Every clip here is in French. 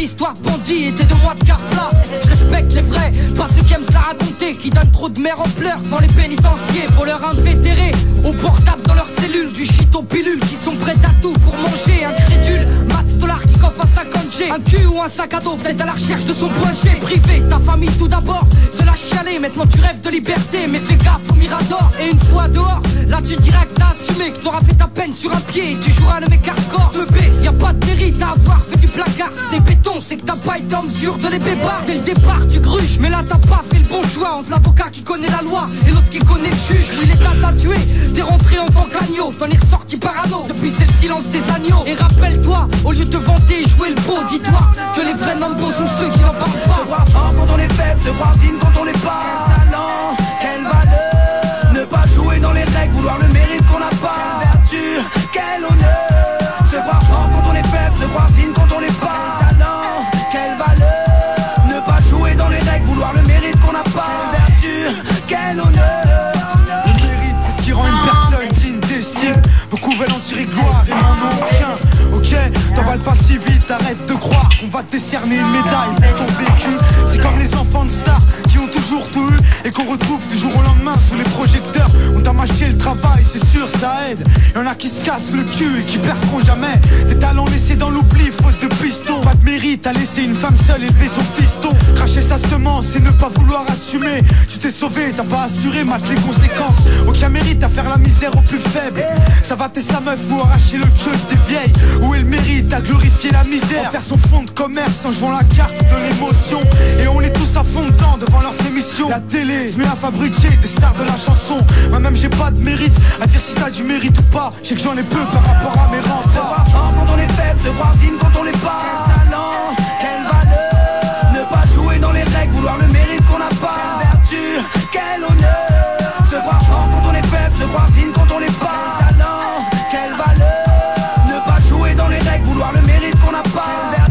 histoires de bandits et des 2 mois de carpla. Je respecte les vrais, pas ceux qui aiment se la raconter, qui donnent trop de mère en pleurs dans les pénitenciers. Voleurs invétérés, au portable dans leurs cellules, du shit aux pilules, qui sont prêts à tout pour manger. Incrédule, Mats dollar qui coffre à 50 G. Un cul ou un sac à dos, peut-être à la recherche de son point G. Privé, ta famille tout d'abord, se la chialer. Maintenant tu rêves de liberté, mais fais gaffe au Mirador. Et une fois dehors, là tu diras que t'as assumé, que t'auras fait ta peine sur un pied et tu joueras le mec hardcore. 2B, y'a pas de mérite à avoir fait du placard. C'est des bétons, c'est que t'as pas été en mesure de les bébar. Dès le départ tu gruges, mais là t'as pas fait le bon choix. Entre l'avocat qui connaît la loi et l'autre qui connaît le juge. Oui, l'État t'a tué, t'es rentré en tant qu'agneau, t'en es ressorti parano. Depuis c'est le silence des agneaux. Et rappelle-toi, au lieu de vanter et jouer le beau, dis-toi que les vrais nombres sont ceux qui n'en parlent pas. Se croire fort quand on est faible, se croire digne quand on l'est pas. Quel talent, quelle valeur, ne pas jouer dans les règles, vouloir le mérite qu'on n'a pas. Quelle vertu, quel honneur, se croire fort quand on est faible, se croire digne quand on l'est pas. Quel talent, quelle valeur, ne pas jouer dans les règles, vouloir le mérite qu'on n'a pas. Quelle vertu, quel honneur. Le mérite, c'est ce qui rend une personne digne d'estime. Beaucoup veulent en tirer gloire et n'en ont aucun. Ok, t'emballes pas si vite, arrête de croire qu'on va te décerner une médaille pour ton vécu. C'est comme les enfants de stars qui ont toujours tout eu et qu'on retrouve du jour au lendemain sous les projecteurs. On t'a mâché le travail, c'est sûr ça aide. Y'en a qui se cassent le cul et qui perceront jamais. Des talents laissés dans l'oubli, faute de piston. Pas de mérite à laisser une femme seule élever son fiston. Cracher sa semence et ne pas vouloir assumer. Tu t'es sauvé, t'as pas assuré, mate les conséquences. Aucun mérite à faire la misère aux plus faibles. Ça va tes sa meuf ou arracher le queue des vieilles. Où est le mérite à glorifier la misère, en faire son fond de commerce en jouant la carte de l'émotion. Et on est tous à fond dedans devant leurs émissions. La télé se met à fabriquer des stars de la chanson. Moi-même j'ai pas de mérite à dire si t'as du mérite ou pas. Je sais que j'en ai peu par rapport à mes remparts. Se croire fort quand on est faible, se croire digne quand on l'est pas. Quel talent, quelle valeur, ne pas jouer dans les règles, vouloir le mérite qu'on n'a pas. Quelle vertu, quel honneur, se croire fort quand on est faible, se croire digne quand on l'est pas. Quel talent, quelle valeur, ne pas jouer dans les règles, vouloir le mérite qu'on n'a pas.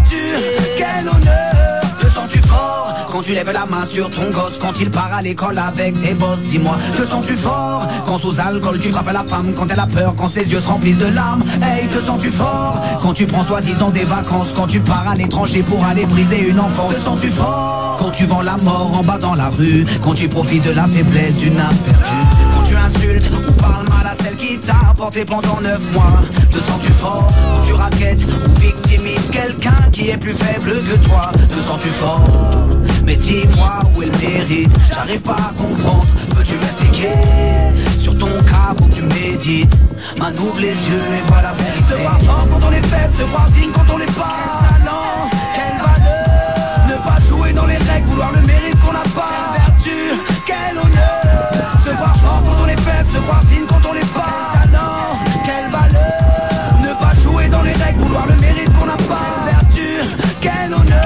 Quelle vertu, quel honneur. Te sens-tu fort quand tu lèves la main sur ton gosse, quand il part à l'école avec tes boss? Dis-moi, te sens-tu fort quand sous alcool tu frappes à la femme, quand elle a peur, quand ses yeux se remplissent de larmes? Hey, te sens-tu fort quand tu prends soi-disant des vacances, quand tu pars à l'étranger pour aller briser une enfance? Te sens-tu fort quand tu vends la mort en bas dans la rue, quand tu profites de la faiblesse d'une âme perdue, quand tu insultes ou parles mal à celle qui t'a porté pendant 9 mois? Te sens-tu fort quand tu raquettes ou victimises quelqu'un qui est plus faible que toi? Te sens-tu fort? Mais dis-moi où est le mérite, j'arrive pas à comprendre, peux-tu m'expliquer? Sur ton cas où tu médites, man ouvre les yeux et vois la vérité. Se croire fort quand on est faible, se croire digne quand on l'est pas. Quel talent, quelle valeur, ne pas jouer dans les règles, vouloir le mérite qu'on n'a pas. Quelle vertu, quel honneur, se croire fort quand on est faible, se croire digne quand on l'est pas. Quel talent, quelle valeur, ne pas jouer dans les règles, vouloir le mérite qu'on n'a pas. Quelle vertu, quel honneur.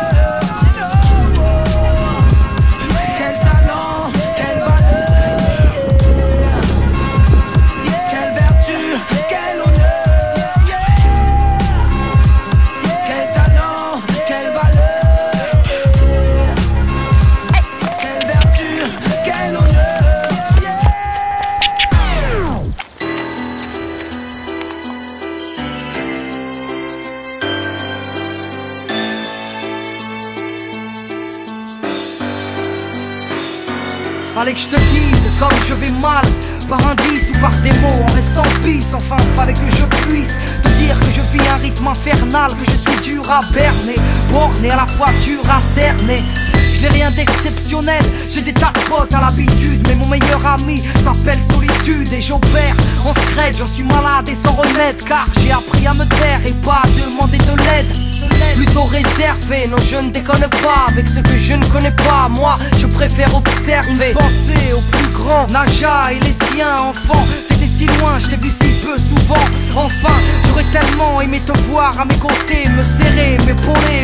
Fallait que je te dise comme je vais mal, par indice ou par des mots, en restant pisse. Enfin fallait que je puisse te dire que je vis un rythme infernal, que je suis dur à berner, borné à la fois dur à cerner. Je n'ai rien d'exceptionnel, j'ai des tas de potes à l'habitude, mais mon meilleur ami s'appelle solitude. Et j'opère en secret, j'en suis malade et sans remède, car j'ai appris à me taire et pas à demander de l'aide. Plutôt réservé, non je ne déconne pas avec ce que je ne connais pas. Moi je préfère observer, penser aux plus grands, Naja et les siens. Enfant, t'étais si loin, je t'ai vu si peu souvent. Enfin, j'aurais tellement aimé te voir à mes côtés, me serrer, m'épauler.